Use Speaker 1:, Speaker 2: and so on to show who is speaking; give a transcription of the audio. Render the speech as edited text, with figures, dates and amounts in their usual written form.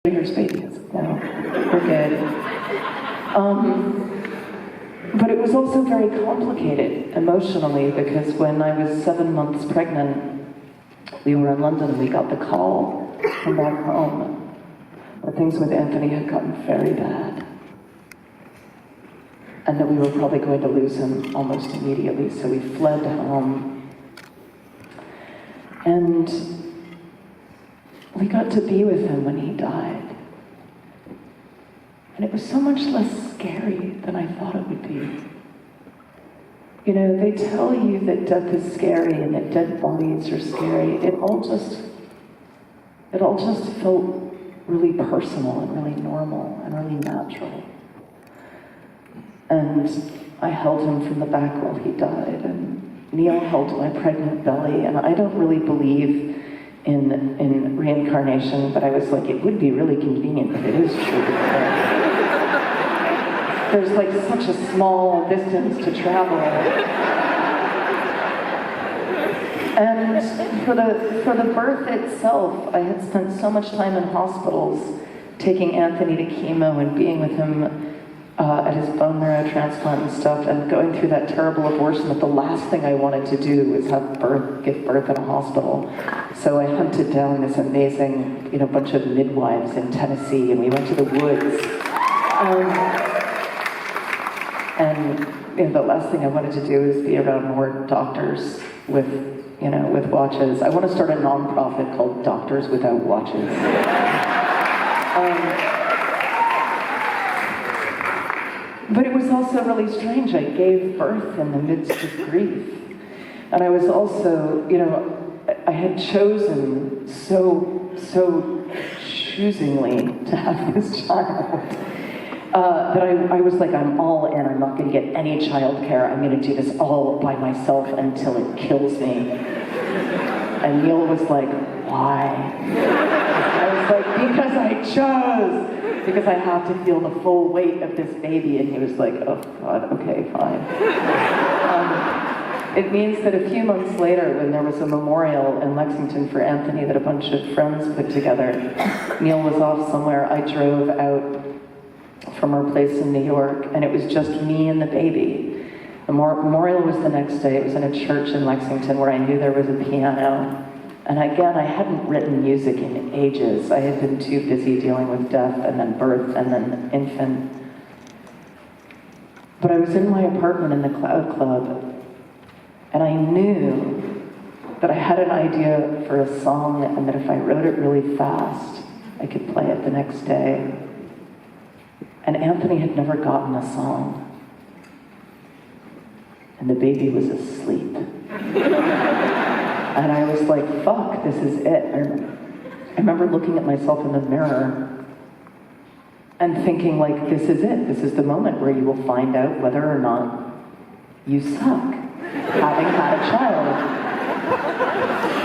Speaker 1: Yours babies. No, we're good. But it was also very complicated emotionally because when I was 7 months pregnant, we were in London and we got the call from back home that things with Anthony had gotten very bad. And that we were probably going to lose him almost immediately, so we fled home. And we got to be with him when he died. And it was so much less scary than I thought it would be. You know, they tell you that death is scary and that dead bodies are scary. It all just felt really personal and really normal and really natural. And I held him from the back while he died, and Neil held my pregnant belly, and I don't really believe in reincarnation, but I was like, it would be really convenient if it is true. There's like such a small distance to travel. And for the birth itself, I had spent so much time in hospitals taking Anthony to chemo and being with him at his bone marrow transplant and stuff, and going through that terrible abortion that the last thing I wanted to do was give birth in a hospital. So I hunted down this amazing, bunch of midwives in Tennessee, and we went to the woods. And the last thing I wanted to do is be around more doctors with watches. I want to start a non-profit called Doctors Without Watches. But it was also really strange. I gave birth in the midst of grief. And I was also, I had chosen so choosingly to have this child that I was like, I'm all in. I'm not going to get any childcare. I'm going to do this all by myself until it kills me. And Neil was like, why? I was like, because I chose. Because I have to feel the full weight of this baby. And he was like, oh God, okay, fine. It means that a few months later, when there was a memorial in Lexington for Anthony that a bunch of friends put together, Neil was off somewhere. I drove out from our place in New York, and it was just me and the baby. The memorial was the next day. It was in a church in Lexington where I knew there was a piano. And again, I hadn't written music in ages. I had been too busy dealing with death and then birth and then infant. But I was in my apartment in the Cloud Club, and I knew that I had an idea for a song, and that if I wrote it really fast, I could play it the next day. And Anthony had never gotten a song. And the baby was asleep. And I was like, fuck, this is it. And I remember looking at myself in the mirror and thinking, like, this is it. This is the moment where you will find out whether or not you suck, having had a child.